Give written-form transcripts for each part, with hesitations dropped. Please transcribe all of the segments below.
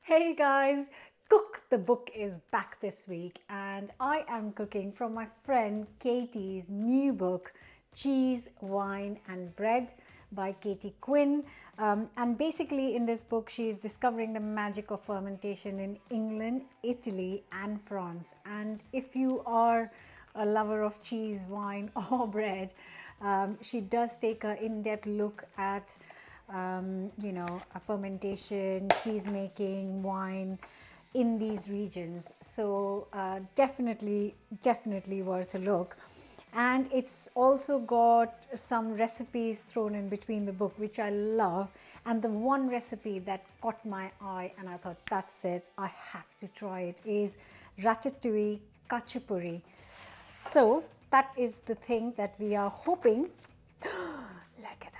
Hey guys, Cook the Book is back this week and I am cooking from my friend Katie's new book, Cheese, Wine and Bread by Quinn. And basically in this book she is discovering the magic of fermentation in England, Italy and France. And if you are a lover of cheese, wine or bread, she does take an in-depth look at a fermentation, cheese making, wine in these regions. So definitely worth a look. And it's also got some recipes thrown in between the book, which I love. And the one recipe that caught my eye and I thought, that's it, I have to try it, is ratatouille Khachapuri. So that is the thing that we are hoping. Look at that.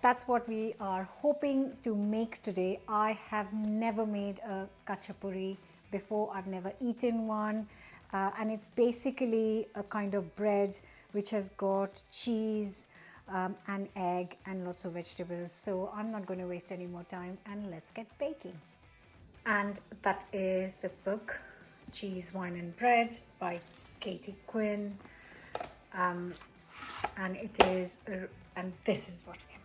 That's what we are hoping to make today. I have never made a Khachapuri before. I've never eaten one. And it's basically a kind of bread which has got cheese and egg and lots of vegetables. So I'm not going to waste any more time and let's get baking. And that is the book, Cheese, Wine and Bread by Quinn. And it is, and this is what we're making.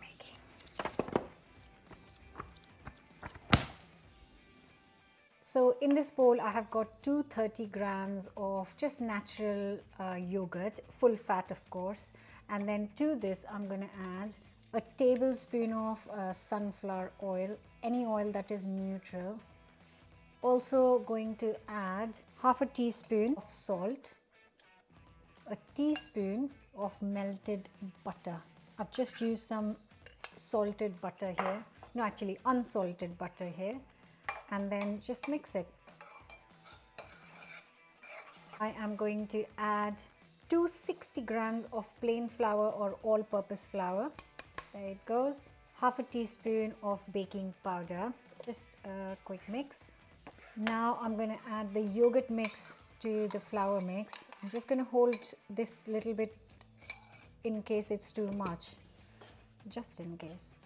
So in this bowl I have got 230 grams of just natural yogurt, full fat of course, and then to this I'm going to add a tablespoon of sunflower oil, any oil that is neutral. Also going to add half a teaspoon of salt, a teaspoon of melted butter. I've just used some salted butter here, no actually unsalted butter here, and then just mix it. I am going to add 260 grams of plain flour or all-purpose flour. There it goes. Half a teaspoon of baking powder. Just a quick mix. Now I'm going to add the yogurt mix to the flour mix. I'm just going to hold this little bit in case it's too much, just in case.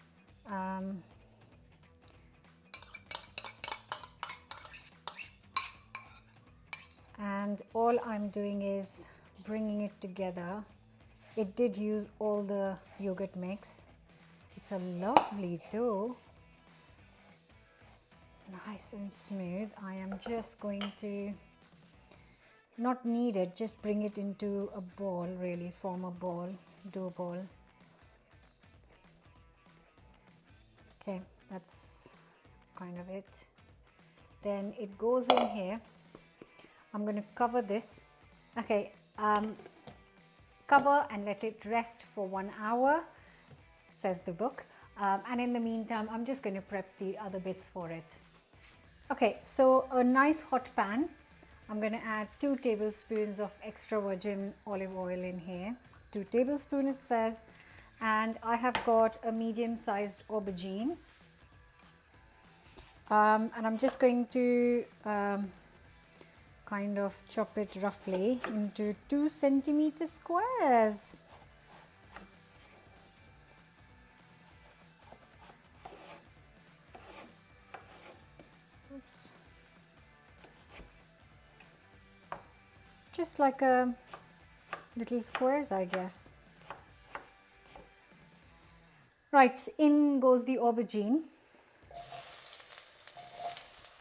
And all I'm doing is bringing it together. It did use all the yogurt mix. It's a lovely dough, nice and smooth. I am just going to, not knead it, just bring it into a ball, really form a ball, dough ball. Okay, that's kind of it. Then it goes in here. I'm going to cover this. Okay, cover and let it rest for 1 hour, says the book. And in the meantime, I'm just going to prep the other bits for it. Okay, so a nice hot pan. I'm going to add 2 tablespoons of extra virgin olive oil in here. 2 tablespoons it says. And I have got a medium-sized aubergine. And I'm just going to kind of chop it roughly into 2 centimeter squares. Oops. Just like a little squares, I guess. Right, in goes the aubergine.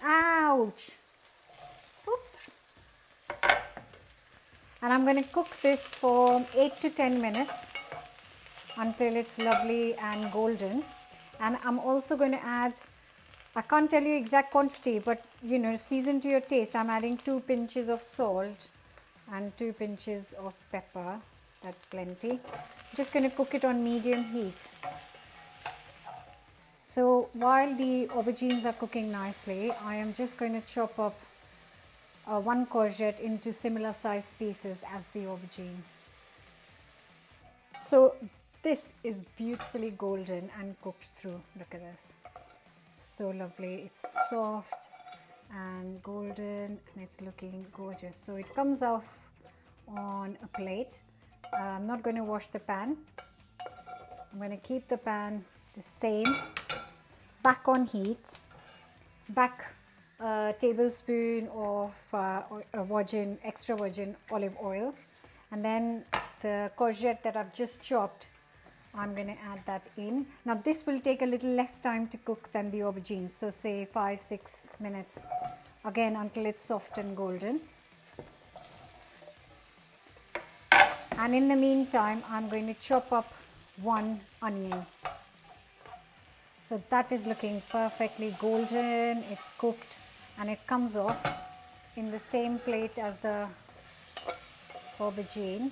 Ouch! Oops. And I'm going to cook this for 8 to 10 minutes until it's lovely and golden. And I'm also going to add, I can't tell you exact quantity, but you know, season to your taste. I'm adding 2 pinches of salt and 2 pinches of pepper. That's plenty. I'm just going to cook it on medium heat. So while the aubergines are cooking nicely, I am just going to chop up 1 courgette into similar sized pieces as the aubergine. So this is beautifully golden and cooked through. Look at this. So lovely. It's soft and golden and it's looking gorgeous. So it comes off on a plate. I'm not going to wash the pan. I'm going to keep the pan the same, back on heat, back a tablespoon of extra virgin olive oil, and then the courgette that I've just chopped, I'm going to add that in. Now this will take a little less time to cook than the aubergines, so say 5-6 minutes again until it's soft and golden. And in the meantime, I'm going to chop up one onion. So that is looking perfectly golden, it's cooked, and it comes off in the same plate as the aubergine.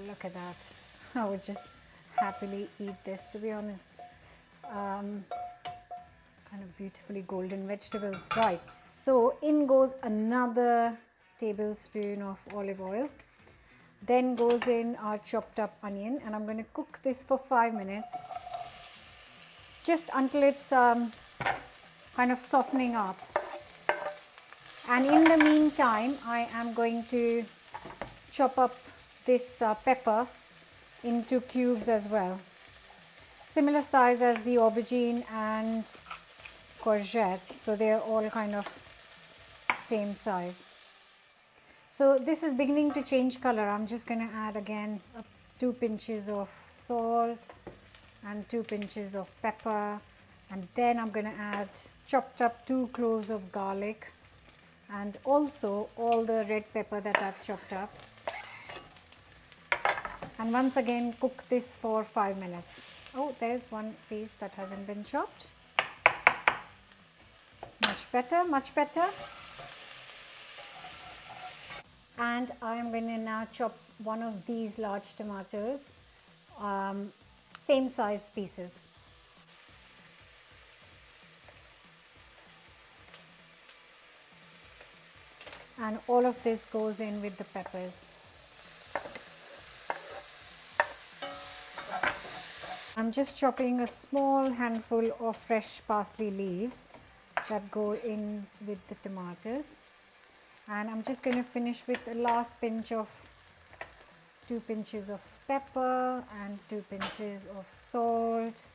Look at that. I would just happily eat this, to be honest. Kind of beautifully golden vegetables. Right, so in goes another tablespoon of olive oil. Then goes in our chopped up onion, and I'm going to cook this for 5 minutes, just until it's kind of softening up. And in the meantime, I am going to chop up this pepper into cubes as well. Similar size as the aubergine and courgette, so they're all kind of same size. So this is beginning to change color. I'm just going to add again 2 pinches of salt and 2 pinches of pepper, and then I'm going to add chopped up 2 cloves of garlic and also all the red pepper that I've chopped up. And once again cook this for 5 minutes. Oh, there's one piece that hasn't been chopped. Much better, much better. And I am going to now chop one of these large tomatoes, same size pieces. And all of this goes in with the peppers. I'm just chopping a small handful of fresh parsley leaves that go in with the tomatoes. And I'm just going to finish with the last pinch of 2 pinches of pepper and 2 pinches of salt,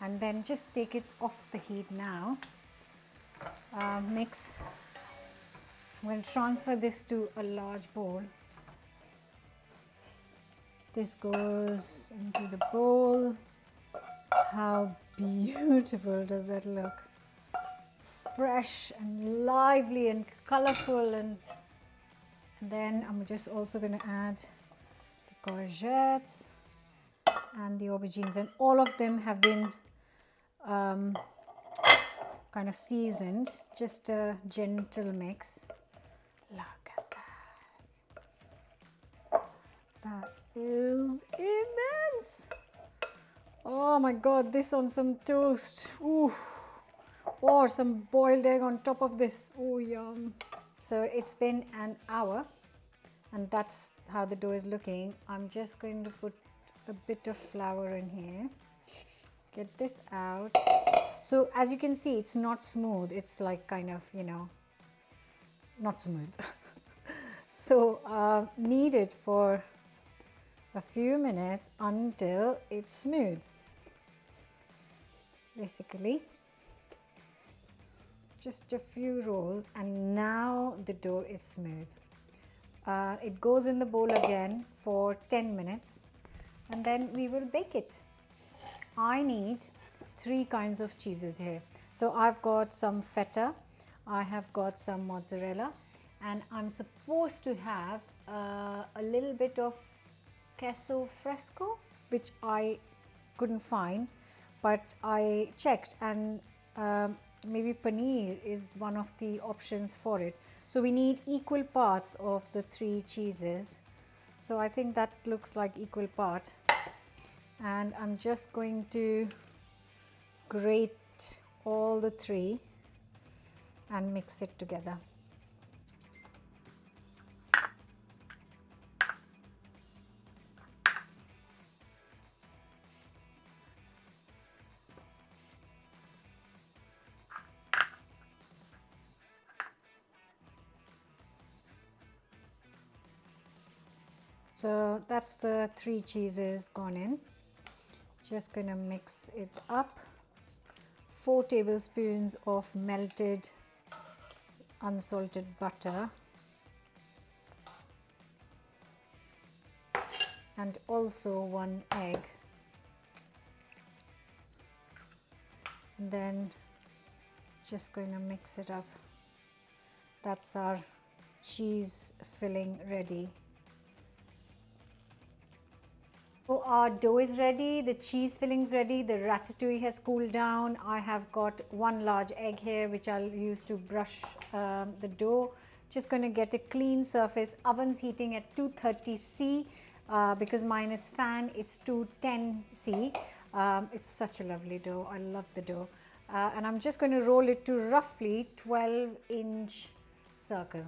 and then just take it off the heat now. Mix. I'm going to transfer this to a large bowl. This goes into the bowl. How beautiful does that look? Fresh and lively and colorful, and then I'm just also going to add the courgettes and the aubergines, and all of them have been kind of seasoned, just a gentle mix. Look at that. That is immense. Oh my god, this on some toast. Ooh. Or some boiled egg on top of this. Oh, yum. So it's been an hour, and that's how the dough is looking. I'm just going to put a bit of flour in here. Get this out. So as you can see, it's not smooth. It's like kind of, you know, not smooth. So knead it for a few minutes until it's smooth. Basically, just a few rolls, and now the dough is smooth. It goes in the bowl again for 10 minutes, and then we will bake it. I need 3 kinds of cheeses here. So I've got some feta, I have got some mozzarella, and I'm supposed to have a little bit of queso fresco, which I couldn't find, but I checked, and maybe paneer is one of the options for it. So we need equal parts of the 3 cheeses. So I think that looks like equal part. And I'm just going to grate all the 3 and mix it together. So that's the 3 cheeses gone in. Just gonna mix it up. 4 tablespoons of melted unsalted butter, and also 1 egg, and then just going to mix it up. That's our cheese filling ready. So our dough is ready, the cheese filling is ready, the ratatouille has cooled down. I have got 1 large egg here which I'll use to brush the dough. Just going to get a clean surface. Oven's heating at 230 C. Because mine is fan, it's 210 C. It's such a lovely dough. I love the dough. And I'm just going to roll it to roughly 12-inch circle.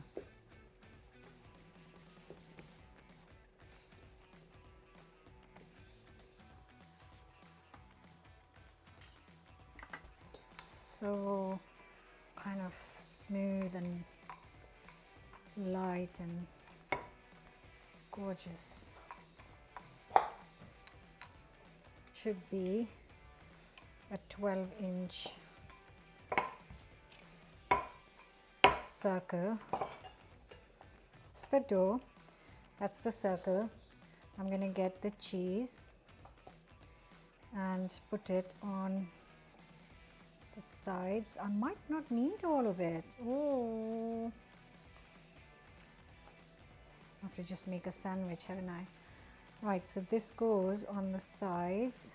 So kind of smooth and light and gorgeous. Should be a 12-inch circle. It's the dough, that's the circle. I'm going to get the cheese and put it on the sides. I might not need all of it. Oh, I have to just make a sandwich, haven't I? Right, so this goes on the sides,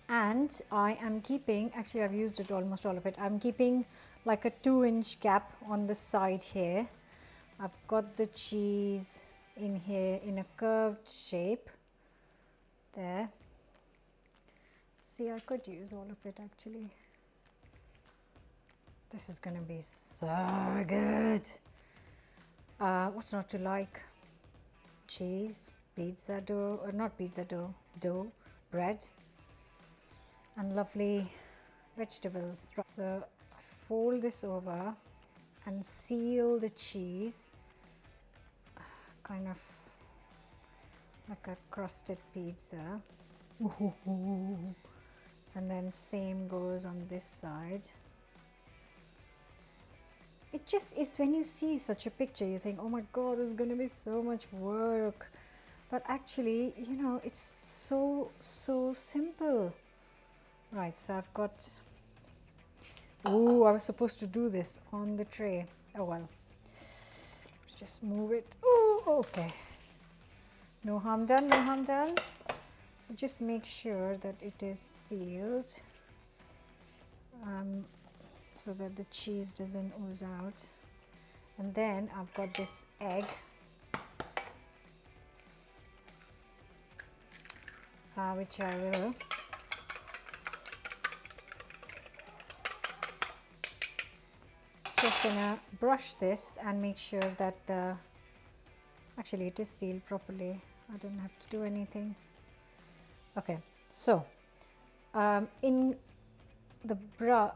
and I am keeping, actually I've used it almost all of it, I'm keeping like a 2-inch gap on the side here. I've got the cheese in here in a curved shape there. See, I could use all of it actually. This is going to be so good. What's not to like? Cheese, pizza dough, or not pizza dough, dough, bread, and lovely vegetables. So I fold this over and seal the cheese, kind of like a crusted pizza. And then same goes on this side. It just is, when you see such a picture you think, oh my god, there's going to be so much work, but actually, you know, it's so simple. Right, so I've got, oh, I was supposed to do this on the tray. Oh well, just move it. Oh, okay, no harm done, no harm done. So just make sure that it is sealed, so that the cheese doesn't ooze out. And then I've got this egg, which I will just gonna brush this and make sure that the, actually it is sealed properly. I don't have to do anything. Okay, so in the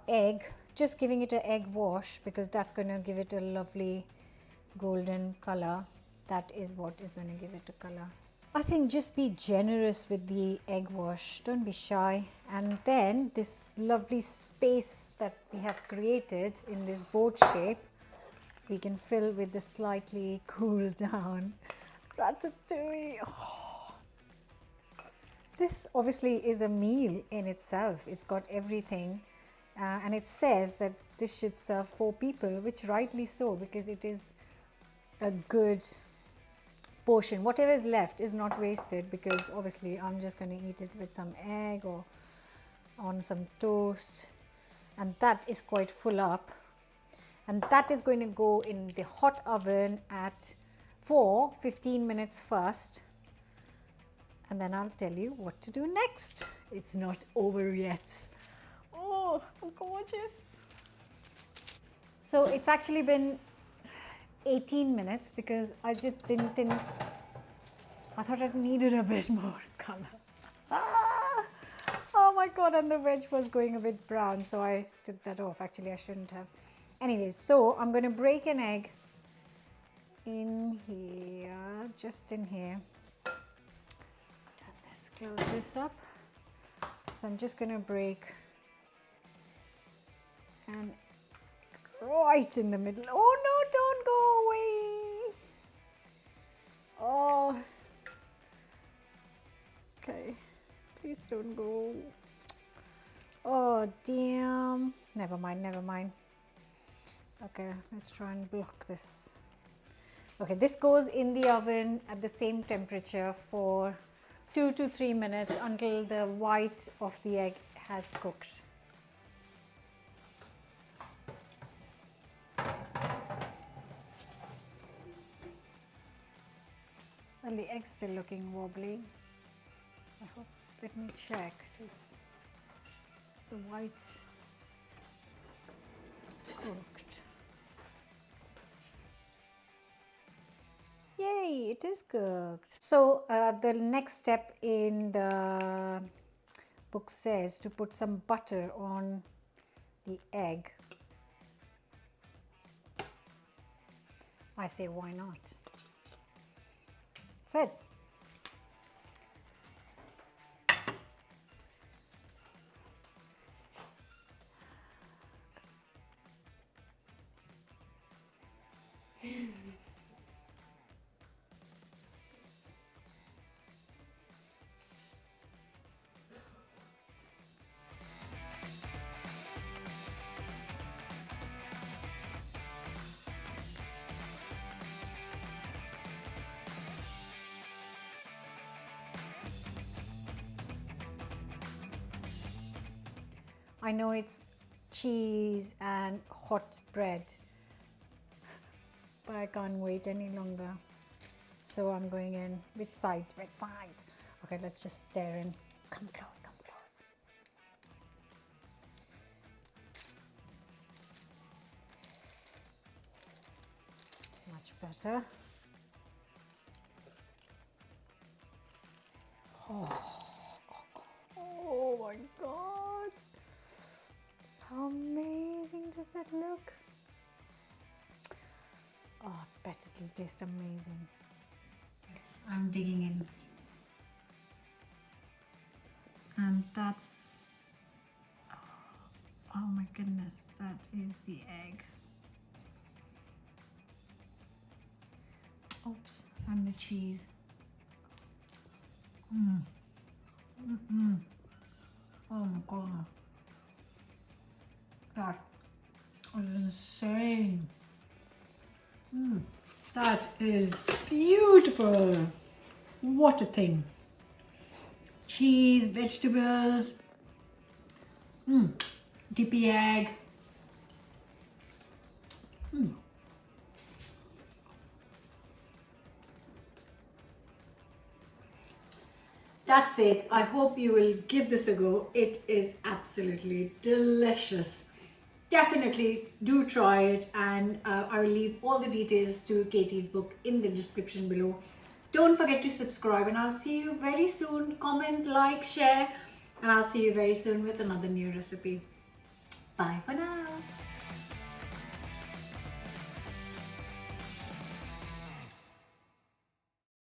egg, just giving it an egg wash, because that's going to give it a lovely golden color. That is what is going to give it a color. I think just be generous with the egg wash, don't be shy. And then this lovely space that we have created in this boat shape, we can fill with the slightly cooled down ratatouille. Oh. This obviously is a meal in itself. It's got everything. And it says that this should serve 4 people, which rightly so, because it is a good portion. Whatever is left is not wasted, because obviously I'm just going to eat it with some egg or on some toast, and that is quite full up, and that is going to go in the hot oven for 15 minutes first, and then I'll tell you what to do next. It's not over yet. Oh, gorgeous. So it's actually been 18 minutes because I just didn't I thought it needed a bit more color. Ah! Oh my god, and the veg was going a bit brown, so I took that off. Actually, I shouldn't have. Anyways, so I'm going to break an egg in here, just in here. Let's close this up. So I'm just going to break an, right in the middle. Oh no, don't go away. Oh, okay. Please don't go. Oh, damn. Never mind, never mind. Okay, let's try and block this. Okay, this goes in the oven at the same temperature for 2 to 3 minutes until the white of the egg has cooked. Well, the egg's still looking wobbly. I hope, let me check. It's the white cooked. Yay, it is cooked. So the next step in the book says to put some butter on the egg. I say, why not? That's it. I know it's cheese and hot bread, but I can't wait any longer. So I'm going in. Which side? Which side? Okay, let's just stare in. Come close, come close. It's much better. Oh my God. How amazing does that look? Oh, I bet it'll taste amazing. I'm digging in. And that's, oh my goodness, that is the egg. Oops, and the cheese. Oh my God. That is insane. That is beautiful. What a thing. Cheese, vegetables, dippy egg. That's it. I hope you will give this a go. It is absolutely delicious. Definitely do try it, and I will leave all the details to Katie's book in the description below. Don't forget to subscribe, and I'll see you very soon. Comment, like, share, and I'll see you very soon with another new recipe. Bye for now.